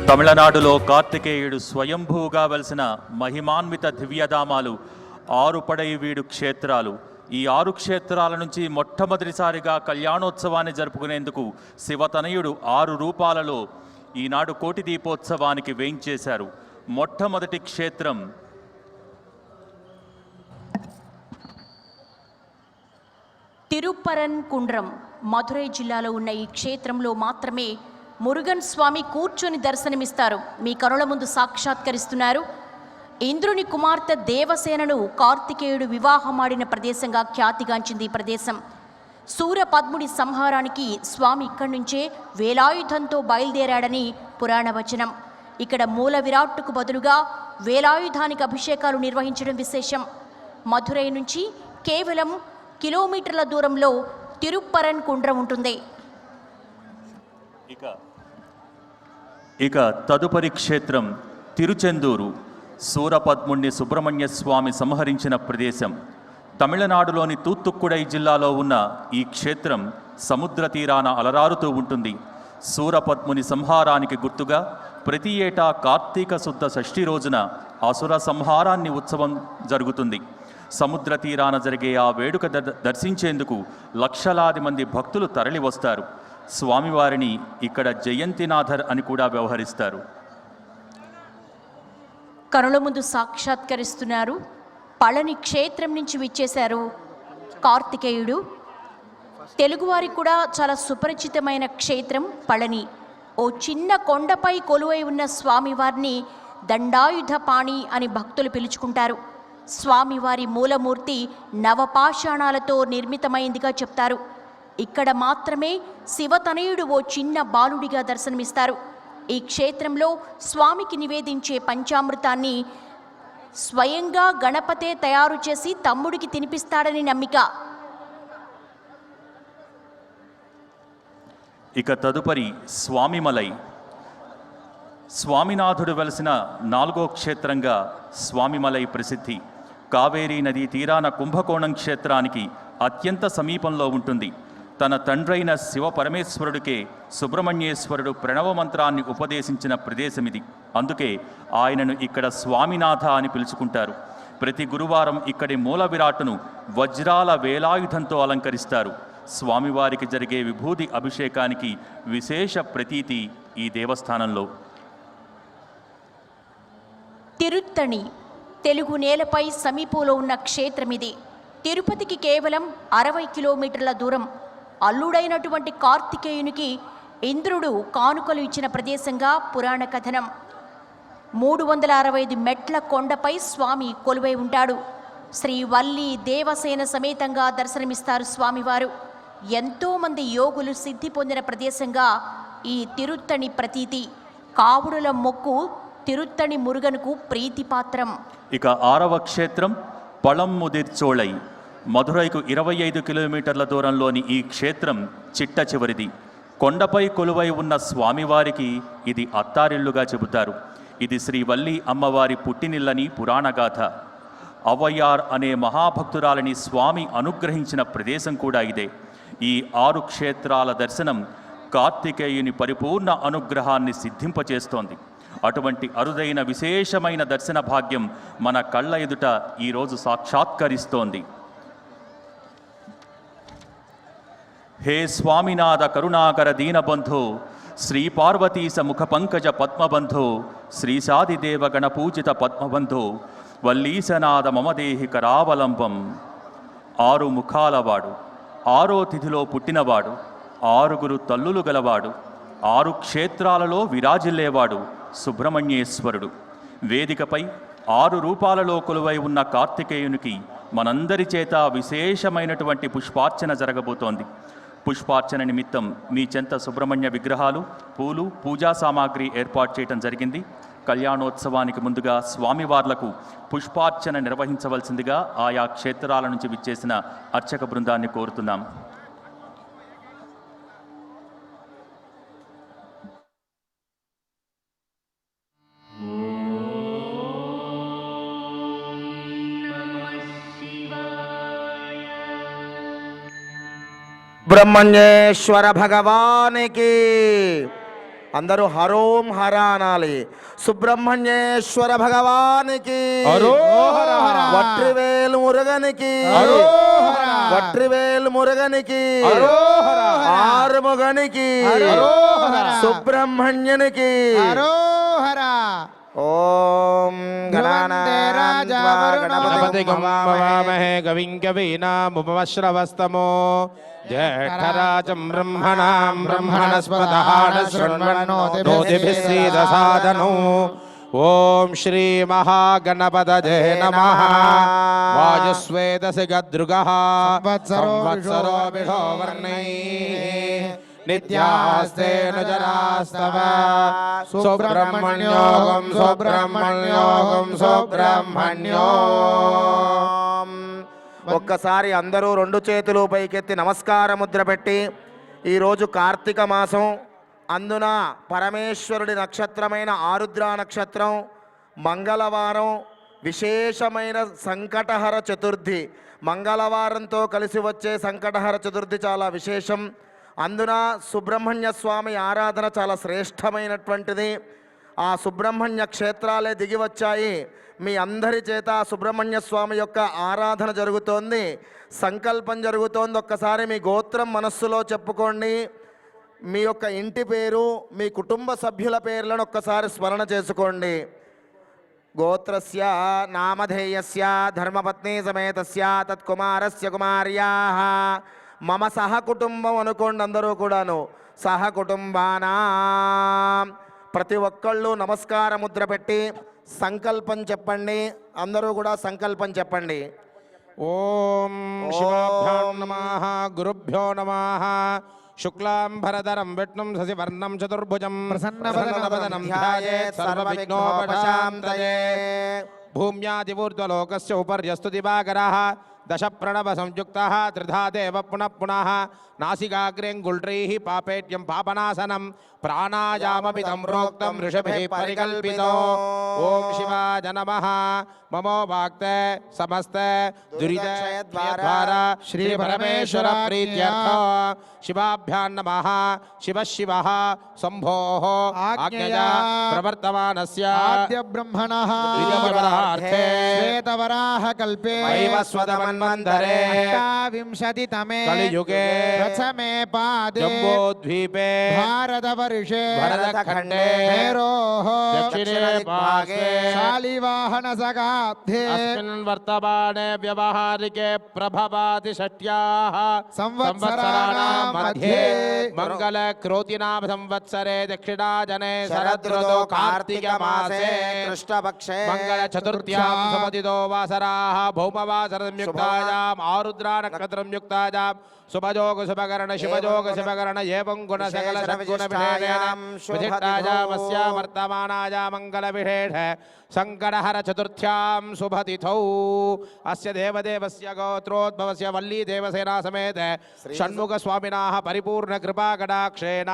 తమిళనాడులో కార్తికేయుడు స్వయంభూగా వెలిసిన మహిమాన్విత దివ్యధామాలు 6 పడైవీడు క్షేత్రాలు. ఈ 6 క్షేత్రాల నుంచి మొట్టమొదటిసారిగా కళ్యాణోత్సవాన్ని జరుపుకునేందుకు శివతనయుడు 6 రూపాలలో ఈనాడు కోటి దీపోత్సవానికి వేయించేశారు. మొట్టమొదటి క్షేత్రం తిరుప్పరన్ కుండ్రం. మధురై జిల్లాలో ఉన్న ఈ క్షేత్రంలో మాత్రమే మురుగన్ స్వామి కూర్చొని దర్శనమిస్తారు. మీ కనుల ముందు సాక్షాత్కరిస్తున్నారు. ఇంద్రుని కుమార్తె దేవసేనను కార్తికేయుడు వివాహమాడిన ప్రదేశంగా ఖ్యాతిగాంచింది ఈ ప్రదేశం. సూరపద్ముడి సంహారానికి స్వామి ఇక్కడి నుంచే వేలాయుధంతో బయలుదేరాడని పురాణ వచనం. ఇక్కడ మూల విరాట్టుకు బదులుగా వేలాయుధానికి అభిషేకాలు నిర్వహించడం విశేషం. మధురై నుంచి కేవలం కిలోమీటర్ల దూరంలో తిరుప్పరన్ కుండ్రం ఉంటుంది. ఇక తదుపరి క్షేత్రం తిరుచెందూరు. సూరపద్ముణ్ణి సుబ్రహ్మణ్య స్వామి సంహరించిన ప్రదేశం. తమిళనాడులోని తూత్తుక్కుడై జిల్లాలో ఉన్న ఈ క్షేత్రం సముద్ర తీరాన అలరారుతూ ఉంటుంది. సూరపద్ముని సంహారానికి గుర్తుగా ప్రతి ఏటా కార్తీక శుద్ధ షష్ఠి రోజున అసుర సంహారాన్ని ఉత్సవం జరుగుతుంది. సముద్ర తీరాన జరిగే ఆ వేడుక దర్శించేందుకు లక్షలాది మంది భక్తులు తరలి వస్తారు. స్వామివారిని ఇక్కడ జయంతినాథర్ అని కూడా వ్యవహరిస్తారు. కనుల ముందు సాక్షాత్కరిస్తున్నారు. పళని క్షేత్రం నుంచి విచ్చేశారు కార్తికేయుడు. తెలుగువారికి కూడా చాలా సుపరిచితమైన క్షేత్రం పళని. ఓ చిన్న కొండపై కొలువై ఉన్న స్వామివారిని దండాయుధ పాణి అని భక్తులు పిలుచుకుంటారు. స్వామివారి మూలమూర్తి నవపాషాణాలతో నిర్మితమైందిగా చెప్తారు. ఇక్కడ మాత్రమే శివతనయుడు ఓ చిన్న బాలుడిగా దర్శనమిస్తారు. ఈ క్షేత్రంలో స్వామికి నివేదించే పంచామృతాన్ని స్వయంగా గణపతే తయారు చేసి తమ్ముడికి తినిపిస్తాడని నమ్మిక. ఇక తదుపరి స్వామిమలై. స్వామినాథుడు వెలసిన 4వ క్షేత్రంగా స్వామిమలై ప్రసిద్ధి. కావేరీ నదీ తీరాన కుంభకోణం క్షేత్రానికి అత్యంత సమీపంలో ఉంటుంది. తన తండ్రైన శివపరమేశ్వరుడికే సుబ్రహ్మణ్యేశ్వరుడు ప్రణవ మంత్రాన్ని ఉపదేశించిన ప్రదేశమిది. అందుకే ఆయనను ఇక్కడ స్వామినాథ అని పిలుచుకుంటారు. ప్రతి గురువారం ఇక్కడి మూల విరాట్టును వజ్రాల వేలాయుధంతో అలంకరిస్తారు. స్వామివారికి జరిగే విభూది అభిషేకానికి విశేష ప్రతీతి ఈ దేవస్థానంలో. తిరుత్తణి తెలుగు నేలపై సమీపంలో ఉన్న క్షేత్రమిది. తిరుపతికి కేవలం 60 కిలోమీటర్ల దూరం. అల్లుడైనటువంటి కార్తికేయునికి ఇంద్రుడు కానుకలు ఇచ్చిన ప్రదేశంగా పురాణ కథనం. 365 మెట్ల కొండపై స్వామి కొలువై ఉంటాడు. శ్రీ వల్లి దేవసేన సమేతంగా దర్శనమిస్తారు స్వామివారు. ఎంతోమంది యోగులు సిద్ధి పొందిన ప్రదేశంగా ఈ తిరుత్తణి ప్రతీతి. కావుడుల మొక్కు తిరుత్తణి మురుగనుకు ప్రీతిపాత్రం. ఇక 6వ క్షేత్రం పళంముదిర్చోళై. మధురైకు 25 కిలోమీటర్ల దూరంలోని ఈ క్షేత్రం చిట్ట చివరిది. కొండపై కొలువై ఉన్న స్వామివారికి ఇది అత్తారిల్లుగా చెబుతారు. ఇది శ్రీవల్లి అమ్మవారి పుట్టినిల్లని పురాణగాథ. అవయ్యార్ అనే మహాభక్తురాలని స్వామి అనుగ్రహించిన ప్రదేశం కూడా ఇదే. ఈ 6 క్షేత్రాల దర్శనం కార్తికేయుని పరిపూర్ణ అనుగ్రహాన్ని సిద్ధింపచేస్తోంది. అటువంటి అరుదైన విశేషమైన దర్శన భాగ్యం మన కళ్ళ ఎదుట ఈరోజు సాక్షాత్కరిస్తోంది. హే స్వామినాథ కరుణాకర దీనబంధో, శ్రీ పార్వతీశ ముఖ పంకజ పద్మబంధో, శ్రీశాదిదేవ గణపూజిత పద్మబంధో, వల్లీశనాథ మమదేహి కరావలంబం. 6 ముఖాలవాడు, 6వ తిథిలో పుట్టినవాడు, 6గురు తల్లులు గలవాడు, 6 క్షేత్రాలలో విరాజిల్లేవాడు సుబ్రహ్మణ్యేశ్వరుడు. వేదికపై 6 రూపాలలో కొలువై ఉన్న కార్తికేయునికి మనందరి చేత విశేషమైనటువంటి పుష్పార్చన జరగబోతోంది. పుష్పార్చన నిమిత్తం మీ చెంత సుబ్రహ్మణ్య విగ్రహాలు, పూలు, పూజా సామాగ్రి ఏర్పాటు చేయడం జరిగింది. కళ్యాణోత్సవానికి ముందుగా స్వామివార్లకు పుష్పార్చన నిర్వహించవలసిందిగా ఆయా క్షేత్రాల నుంచి విచ్చేసిన అర్చక బృందాన్ని కోరుతున్నాం. బ్రహ్మణ్యేశ్వర భగవానికి అందరూ హరోం హర అనాలి. సుబ్రహ్మణ్యేశ్వర భగవానికి, హరోహర. వట్రివేలు మురుగనికి, హరోహర. వట్రివేలు మురుగనికి, హరోహర. ఆరుముగనికి, హరోహర. సుబ్రహ్మణ్యునికి. హరోహర. ఓం గణపతిగం భవామహే కవిం కవీనాముపమశ్రవస్తమో జ్యేష్ఠరాజం బ్రహ్మణాం బ్రహ్మణస్పతః శృణ్వన్నోతిభిः సీదసాదనో. ఓం శ్రీ మహాగణపతయే నమః. వాయుస్వేదసి గద్రుగః సంవత్సరో విషో వర్ణైః నిత్యాస్తేన జనాస్తవ. సుబ్రహ్మణ్యోగం సుబ్రహ్మణ్యోగం సుబ్రహ్మణ్యోం. ఒక్కసారి అందరూ రెండు చేతులు పైకెత్తి నమస్కార ముద్ర పెట్టి, ఈరోజు కార్తీక మాసం, అందున పరమేశ్వరుడి నక్షత్రమైన ఆరుద్ర నక్షత్రం, మంగళవారం, విశేషమైన సంకటహర చతుర్థి. మంగళవారంతో కలిసి వచ్చే సంకటహర చతుర్థి చాలా విశేషం. అందున సుబ్రహ్మణ్య స్వామి ఆరాధన చాలా శ్రేష్టమైనటువంటిది. ఆ సుబ్రహ్మణ్య క్షేత్రాలే దిగి వచ్చాయి. మీ అందరి చేత సుబ్రహ్మణ్య స్వామి యొక్క ఆరాధన జరుగుతోంది, సంకల్పం జరుగుతోంది. ఒక్కసారి మీ గోత్రం మనస్సులో చెప్పుకోండి. మీ యొక్క ఇంటి పేరు, మీ కుటుంబ సభ్యుల పేర్లను ఒక్కసారి స్మరణ చేసుకోండి. గోత్రస్య నామధేయస్య ధర్మపత్ని సమేతస్య తత్కుమారస్య కుమార్యాః మమ సహకుటుంబం అనుకోండి. అందరూ కూడాను సహకుటుంబానా. ప్రతి ఒక్కళ్ళు నమస్కార ముద్ర పెట్టి సంకల్పం చెప్పండి. అందరూ కూడా సంకల్పం చెప్పండి. ఓం శివాభ్యో నమః. గురుభ్యో నమః. శుక్లాంబరధరం విష్ణుం శశివర్ణం చతుర్భుజం ప్రసన్నవదనం ధ్యాయేత్ సర్వవిఘ్నోపశాంతయే. భూమ్యాదివూర్ధ్వలోకస్య ఉపర్యస్తు దివాకరः దశ ప్రణవ సంయుక్తः త్రిధా దేవ పునః పునః. నాసికాగ్రేంగుల్డ్రైః పాపేట్యం పాపనాశనం ప్రాణాయామమిదం ప్రోక్తం ఋషభిः పరికల్పితో. ఓం శివాయ నమః. మమో వాక్తే సమస్తే దురితక్షయద్వారా శ్రీ పరమేశ్వర ప్రీత్యర్థో శివాభ్యాం నమః. శివః శివః శంభోః ఆజ్ఞయా ప్రవర్తమానస్య ఆద్య బ్రహ్మణః ద్విజవరార్థే శ్వేతవరాహ కల్పే వైవస్వతమన్వంతరే అష్టావింశతితమే కలియుగే ప్రథమే పాదే జంబోద్వీపే భారతవర్షే భరతఖండే మేరోః దక్షిణే పార్శ్వే శాలివాహన సగాబ్ధే అస్మిన్ వర్తమానే వ్యవహారికే ప్రభవాతి షట్యాః సంవత్సరాణాం మధ్యే మంగళ క్రోతినామ సంవత్సరే దక్షిణాజనే శరదృతో కార్తీక మాసే కృష్ణపక్షే మంగళ చతుర్థ్యాం సుమతితో వాసరాః భౌమవాసర సంయుక్తాయాం ఆరుద్రా నక్షత్రం యుక్తాయాం శుభయోగ శుభకరణ శివయోగ శుభకరణ ఏవం గుణ సకల సద్గుణ విశేషేణ విశిష్టాయామస్య వర్తమానాయ మంగళ విశేష సంకటహర చతుర్థ్యాం శుభతిథౌ అస్య దేవదేవస్య గోత్రోద్భవస్య వల్లీ దేవసేనా సమేత షణ్ముఖ స్వామినాః పరిపూర్ణ కృపా కటాక్షేణ.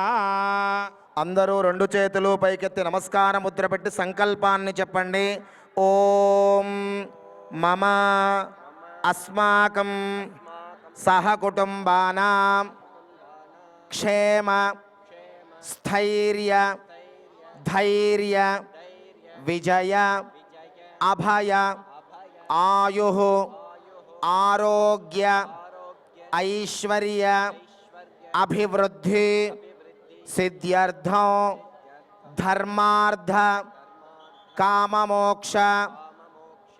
అందరూ రెండు చేతులు పైకెత్తి నమస్కార ముద్ర పెట్టి సంకల్పాన్ని చెప్పండి. ఓం మమ అస్మాకం సహకుటుంబానాం క్షేమ స్థైర్య ధైర్య విజయ అభయ ఆయుః ఆరోగ్య ఐశ్వర్య అభివృద్ధి సిద్ధ్యర్థం ధర్మార్థ కామమోక్ష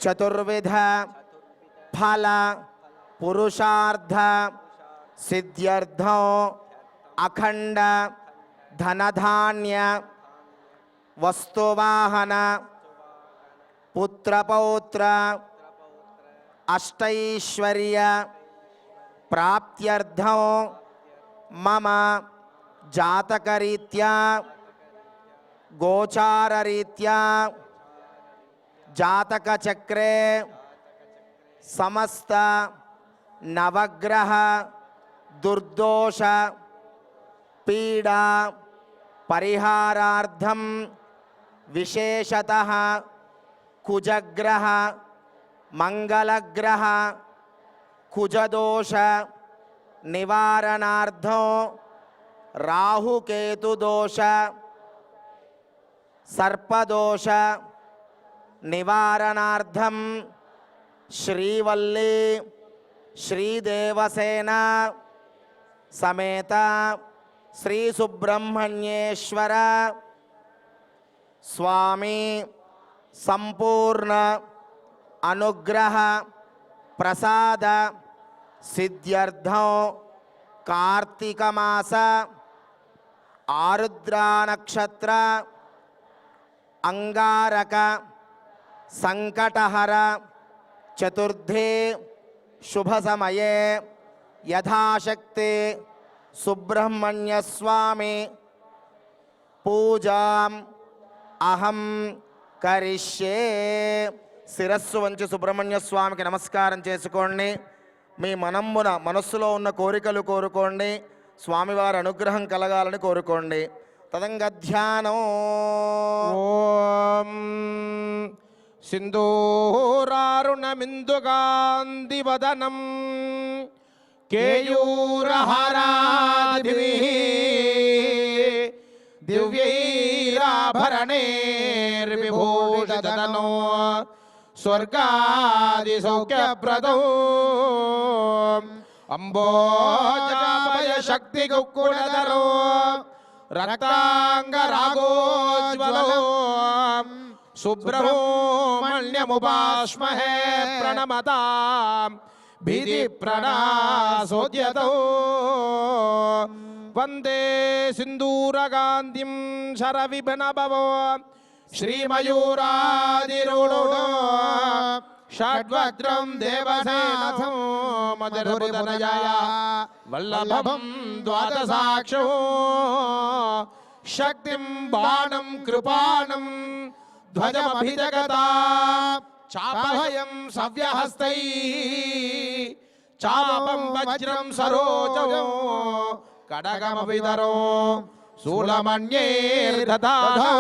చతుర్విధ ఫల పురుషార్థ సిద్ధ్యర్థం అఖండ ధనధాన్య వస్తువాహన పుత్రపౌత్ర అష్టైశ్వర్య ప్రాప్త్యర్థం మమ జాతకరీత్యా గోచారరీత్యా జాతకచక్రే సమస్త నవగ్రహ దుర్దోష పీడా పరిహారార్థం విశేషతః కుజగ్రహ మంగళగ్రహ కుజదోష నివారణార్థం రాహుకేతుదోష సర్పదోష నివారణార్థం శ్రీవల్లి శ్రీదేవసేన సమేత శ్రీ సుబ్రహ్మణ్యేశ్వర స్వామి సంపూర్ణ అనుగ్రహ ప్రసాద సిద్ధ్యర్థం కార్తీక మాస ఆరుద్రా నక్షత్ర అంగారక సంకటహర చతుర్థే శుభ సమయే యథాశక్తి సుబ్రహ్మణ్య స్వామి పూజాం అహం కరిష్యే. శిరస్సు వంచి సుబ్రహ్మణ్య స్వామికి నమస్కారం చేసుకోండి. మీ మనస్సులో ఉన్న కోరికలు కోరుకోండి. స్వామివారి అనుగ్రహం కలగాలని కోరుకోండి. తదంగ ధ్యానం. ఓం సింధూరారుణమిందుగాందివదనం కేయూరహారాదిభిః దివ్యైరాభరణైర్విభూషితతనో స్వర్గాదిసౌఖ్యప్రదో అంబోజాభయ శక్తిగుక్కుడధరో రక్తాంగరాగోజ్వలో సుబ్రహ్మణ్యముపాస్మహే ప్రణమతాం భీతి ప్రణాసోద్యతో వందే సింధూరగాంధిం శరవిఘ్నభవో శ్రీమయూరాదిరూఢో షడ్వక్త్రం దేవసేనథం మధురముదనయా వల్లభం ద్వాదశాక్షో శక్తిం బాణం కృపాణం ధ్వజమభిజగతా చాపహయం సవ్యహస్తై చాపం వజ్రం సరోజో కడగమవిధరో శూలమణ్యేర్దధానో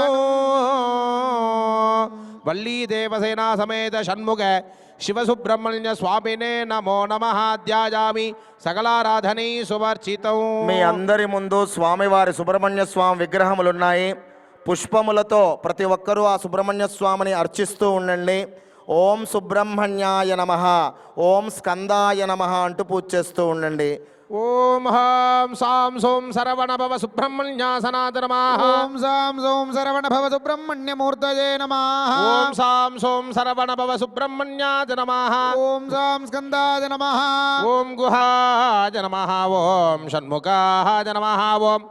వల్లీ దేవసేనా సమేత షణ్ముఖ శివసుబ్రహ్మణ్య స్వామినే నమో నమః. ధ్యాయామి సకలారాధనే సువర్చితం. మీ అందరి ముందు స్వామివారి సుబ్రహ్మణ్య స్వామి విగ్రహములున్నాయి. పుష్పములతో ప్రతి ఒక్కరూ ఆ సుబ్రహ్మణ్య స్వామిని అర్చిస్తూ ఉండండి. ఓం సుబ్రహ్మణ్యాయ నమః, ఓం స్కందాయ నమః అంటూ పూజ చేస్తూ ఉండండి. ఓం హాం సాం సోం శరవణ భవ సుబ్రహ్మణ్య సనాతన నమః. ఓం సాం సోం శరవణ భవ సుబ్రహ్మణ్యమూర్తయే నమః. ఓం సాం సోం శరవణ భవ సుబ్రహ్మణ్యాయ నమః. ఓం సాం స్కందాయ నమః. ఓం గుహాయ నమః. ఓం షణ్ముఖాయ నమః. ఓం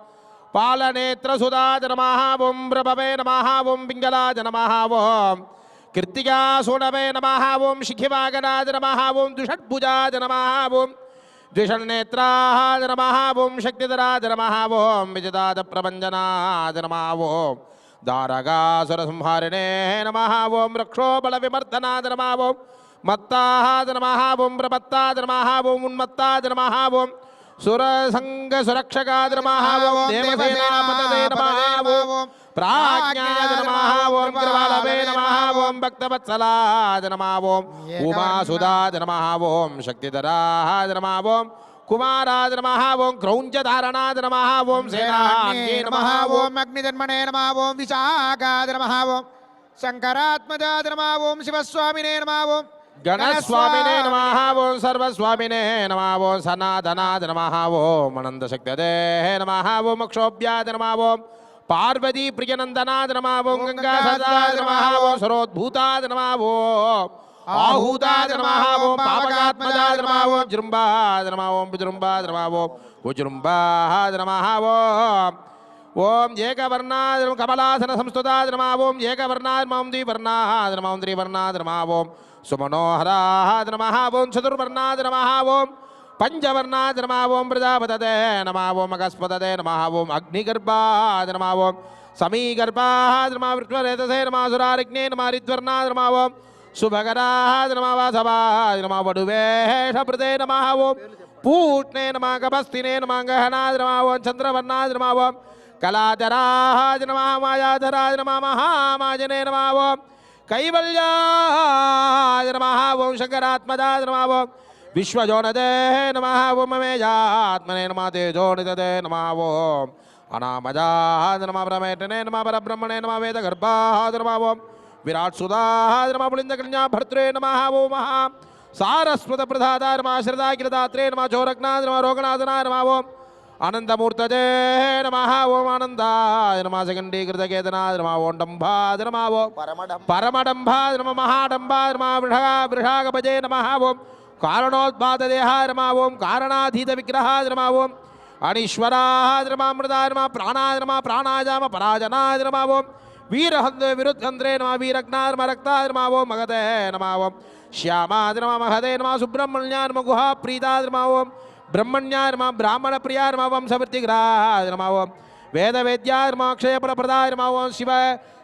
పాలనేత్రసుధాయ నమః. ఓం ప్రభవే నమః. ఓం పింగళాయ నమః. ఓం కీర్తికాసూనవే నమః. ఓం శిఖివాగనాయ నమః. ఓం ద్విషడ్భుజాయ నమః. ఓం ద్విషణ్నేత్రాయ నమః. ఓం శక్తిధరాయ నమః. ఓం విజితాద ప్రభంజనాయ నమః. ఓం దారగాసురసంహారిణే నమః. ఓం రక్షోబల విమర్దనాయ నమః. ఓం మత్తాయ నమః. ఓం ప్రమత్తాయ నమః. ఓం ఉన్మత్తాయ నమః. ఓం సురసంగ సురక్షకాయ నమః. ఓం దేవసేనాపతయే నమః. ఓం ప్రాజ్ఞాయ నమః. ఓం కృపాలవే నమః. ఓం భక్తవత్సలాయ నమః. ఓం ఉమాసుదాయ నమః. ఓం శక్తిధరాయ నమః. ఓం కుమారాయ నమః. ఓం క్రౌంచధారణాయ నమః. ఓం సేనాన్యే నమః. ఓం అగ్నిజన్మనే నమః. ఓం విశాఖాయ నమః. ఓం శంకరాత్మజాయ నమః. ఓం శివస్వామినే నమః. ఓం గణస్వామినే నమః. ఓం సర్వస్వామినే నమః. ఓం సనాతనాయ నమః. ఓం అనంతశక్తదే నమః. ఓం అక్షోభ్యాయ నమః. ఓం పార్వతీ ప్రియనందనాయ నమః. ఓం గంగాసదాయ నమః. ఓం సరోద్భూతాయ నమః. ఓం ఆహూతాయ నమః. ఓం పాపకాత్మజాయ నమః. ఓం జృంబాయ నమః. ఓం విజృంబాయ నమః. ఓం ఉజృంబాయ నమః. ఓం ఏకవర్ణాయ నమః. కమలాసన సంస్థుతాయ నమః. ఓం ఏకవర్ణాయ నమః. ద్వివర్ణాయ నమః. త్రివర్ణాయ నమః. ఓం సుమనోహరాయ నమః. ఓం చతుర్వర్ణాయ నమః. ఓం పంచవర్ణాయ నమః. ఓం ప్రజాపతదే నమః. ఓం అగస్పతదే నమః. ఓం అగ్నిగర్భాయ నమః. ఓం సమీగర్భాయ నమః. వృష్ణరేతసే నమః. సురారిజ్ఞే నమః. రిద్వర్ణాయ నమః. ఓం శుభకరాయ నమః. వాసవాయ నమః. వడువేషభృతే నమః. ఓం పూష్ణే నమః. గభస్తినే నమః. గహనాయ నమః. ఓం చంద్రవర్ణాయ నమః. ఓం కళాధరాయ నమః. మాయాధరాయ నమః. మహామాజనే నమః. ఓం కైవల్యాయ నమః. ఓం శంకరాత్మజాయ నమః. ఓం విశ్వజోనదే నమః. ఓం అమేయాత్మనే నమః. తేజోనిదే నమః. ఓం अनामजाः नमः परमेष्ठिने नमः परब्रह्मणे नमः वेदगर्भाः नमः ओं विराट सुधाः नमः पुलिन्दकन्या भर्त्रे नमः ओं सारस्वत प्रदाता नमः श्रद्धाकिलदात्रे नमः चोरग्नाथ नमः रोगनाथनाय नमः ओं अनन्तमूर्तये नमः ओं आनन्दाय नमः सगण्डीकृतकेतनाय नमः ओं डम्भाय नमः ओं परमडम्भाय नमः महाडम्भाय नमः वृषागभजे नमः ओं कारणोद्भातदेहाय नमः ओं कारणाधीतविग्रहाय नमः ओं अनीश्वराय नमः अमृताय नमः प्राणाय नमः प्राणाय नमः पराजनाय नमः ओं वीरहन्त्रे विरुद्धन्त्रे नमः वीरग्नाय नमः रक्ताय नमः ओं मगते नमः ओं श्यामाय नमः महते नमः सुब्रह्मण्याय नमः गुहाप्रीताय नमः ओं ब्रह्मण्याय नमः ब्राह्मणप्रियाय नमः वंशवृत्तिग्रहाय नमः ओं वेदवेद्याय नमः क्षयफलप्रदाय नमः ओं शिव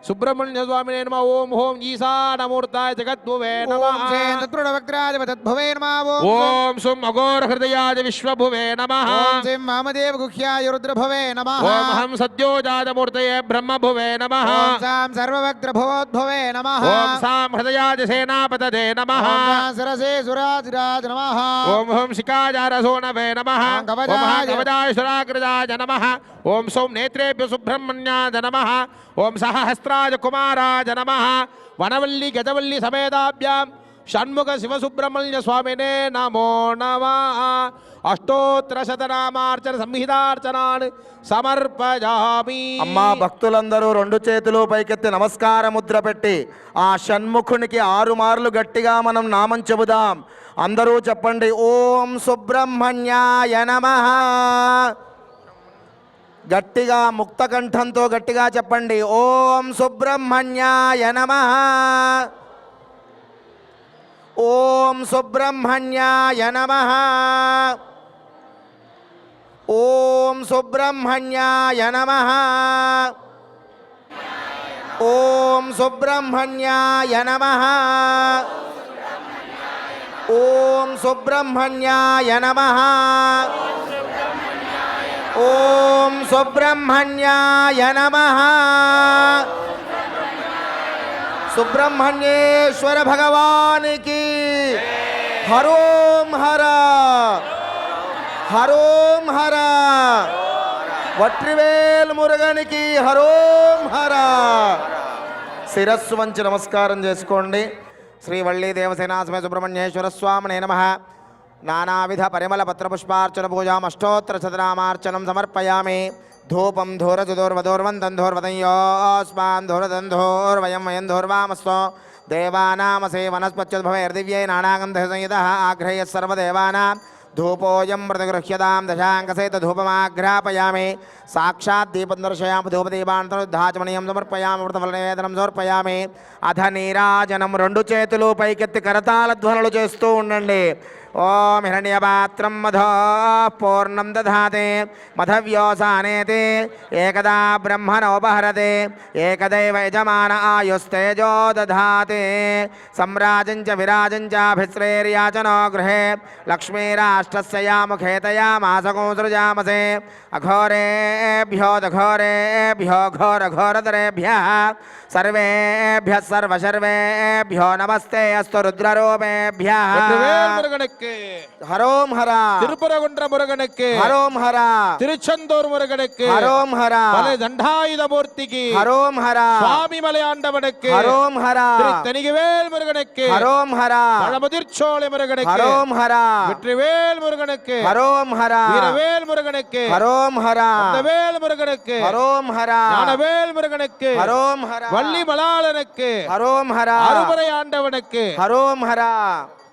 सुब्रह्मण्य स्वामिने नमः ओं ओं ईशानमूर्ताय जगद्भुवे नमः तत्पुरुषवक्राधिपतद्भवे नमः ओं सुम अघोरहृदयाय विश्वभुवे नमः ओं सिं महामदेव गुह्याय रुद्रभवे नमः ओं हम सद्योजातमूर्तये ब्रह्मभुवे नमः ओं सां सर्ववक्त्रभवोद्भवे नमः ओं सां हृदयाय सेनापतये नमः ओं सां सरसे सुराजिराज नमः ओं हम शिखाजारसोनवे नमः ओं कवचाय कवचाय सुराकृताय नमः ओं सौं नेत्रेभ्य सुब्रह्मण्याय नमः ओं सहस्राज कुमाराय नमः वनवल्ली गजवल्ली समेताभ्यां षण्मुख शिवसुब्रह्मण्य स्वामिने नमो नमः अष्टोत्तरशतनामार्चन संहितार्चनान् సమర్పయామి. అమ్మా భక్తులందరూ రెండు చేతులు పైకెత్తి నమస్కార ముద్ర పెట్టి ఆ షణ్ముఖునికి 6 మార్లు గట్టిగా మనం నామం చెబుదాం. అందరూ చెప్పండి, ఓం సుబ్రహ్మణ్యాయ నమః. గట్టిగా ముక్త కంఠంతో గట్టిగా చెప్పండి, ఓం సుబ్రహ్మణ్యాయ నమః. ఓం సుబ్రహ్మణ్యాయ నమః. ఓం సుబ్రహ్మణ్యాయ నమః. ఓం సుబ్రహ్మణ్యాయ నమః. ఓం సుబ్రహ్మణ్యాయ నమః. ఓం సుబ్రహ్మణ్యాయ నమః. సుబ్రహ్మణ్యేశ్వర భగవానికి హరోం హర, హరోం హర. వట్రివేల్ మురుగనికి హరోం హర. శిరస్సు వంచి నమస్కారం చేసుకోండి. శ్రీ వల్లి దేవసేనాస్మే సుబ్రహ్మణ్యేశ్వర స్వామినే నమః. నానావిధ పరిమళ పత్రపుష్పార్చన పూజాం అష్టోత్తర శతనామార్చనం సమర్పయామి. ధూపం ధూరజుదోర్వధోర్వందం ధూరదంధోర్వయం వయం ధోర్వామస్తో దేవానామసే వనస్పత్యుద్భవైర్దివ్యై నానాగంధ సంయుతః ఆగ్రహ్య సర్వదేవానాం ధూపోయం ప్రతిగృహ్యతాం దశాంకసహిత ధూపమాఘ్రాపయామి. సాక్షాత్ దీపం దర్శయామి. ధూపదీపాంతరుద్ధాచమనీయం సమర్పయామి. వృతఫలనివేదనం సమర్పయామి. అధ నీరాజనం. 2 చేతులు పైకెత్తి కరతాళ ధ్వనులు చేస్తూ ఉండండి. ఓం హిరణ్యపాత్రం మధో పూర్ణం దధాతే మధవ్యోసానేతే ఏకదా బ్రహ్మణోపహరతే ఏకదైవ యజమాన ఆయుస్తేజో దధాతే సమ్రాజంచ విరాజంచాభిశ్రేర్యాచనో గృహే లక్ష్మీరాష్ట్రస్య యాముఖేతయామాసకో సృజామసే అఘోరేభ్యో దఘోరేభ్యో ఘోరఘోరతరేభ్యః సర్వేభ్యః సర్వశర్వేభ్యో నమస్తే అస్తు రుద్రరూపేభ్యః. హరోం హర. తిరుపరగుండ్ర మురుగనుக்கு హరోం హర. తిరుచెందూర్ మురుగనుக்கு హరోం హర. దండాయుధమూర్తికి హరోం హర. சுவாமி மலையாண்டவனுக்கு ஹரோம் ஹரா. திருத்தணிகவேல் முருகனுக்கு ஹரோம் ஹரா. பழமுதிர்ச்சோலை முருகனுக்கு ஹரோம் ஹரா. வெற்றிவேல் முருகனுக்கு ஹரோம் ஹரா. வீரவேல் முருகனுக்கு ஹரோம் ஹரா. வேல் முருகனுக்கு ஹரோம் ஹரா. ஞானவேல் முருகனுக்கு ஹரோம் ஹரா. வள்ளி மலாளனுக்கு ஹரோம் ஹரா. அருமறை ஆண்டவனுக்கு ஹரோம் ஹரா.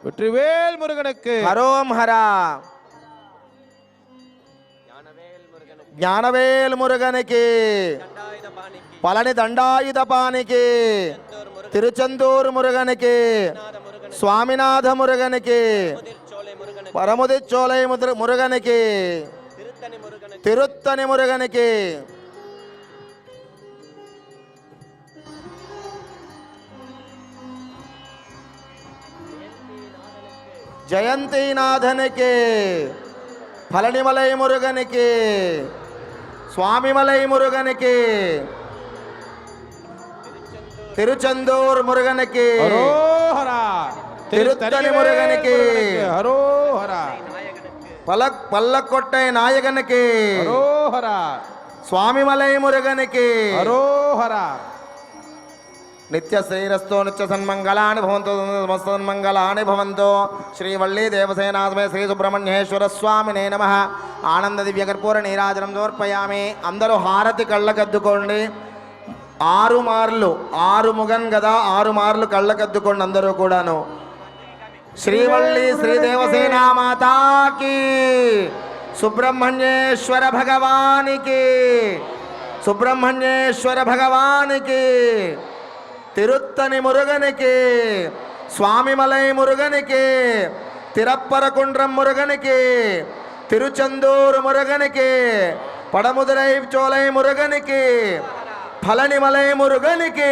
வெற்றிவேல் முருகனுக்கு ஹரோம் ஹரா. జ్ఞానవేల్ మురుగనికి పళని దండాయుధపానికి తిరుచెందూరు మురుగనికి స్వామినాథ మురుగనికి పరముదిచ్చోలై మురుగనికి తిరుత్తని మురుగనికి జయంతినాథనికి పళనిమలై మురుగనికి స్వామిమలై మురుగనికి తిరుచెందూర్ మురుగనికి తిరుత్తని మురుగనికి పల్లకొట్టై నాయకనికి స్వామిమలై మురుగనికి హరోహర. నిత్య శ్రీరస్తో నిత్య సన్మంగళాని భవంతు సమస్త సన్మంగళాని భవంతు. శ్రీవల్లి దేవసేనాథమే శ్రీ సుబ్రహ్మణ్యేశ్వర స్వామినే నమః. ఆనంద దివ్య కర్పూర నీరాజనం సమర్పయామి. అందరూ హారతి కళ్ళకద్దుకోండి. 6 మార్లు, 6 ముగన్ కదా, 6 మార్లు కళ్ళకద్దుకోండి అందరూ కూడాను. శ్రీవల్లి శ్రీ దేవసేనా మాతాకి, సుబ్రహ్మణ్యేశ్వర భగవానికి, సుబ్రహ్మణ్యేశ్వర భగవానికి, తిరుత్తని మురుగనికి, స్వామిమలై మురుగనికి, తిరప్పరకుండ్రం మురుగనికి, తిరుచందూరు మురుగనికి, పడముదరై చోలై మురుగనికి, ఫలనిమలై మురుగనికి.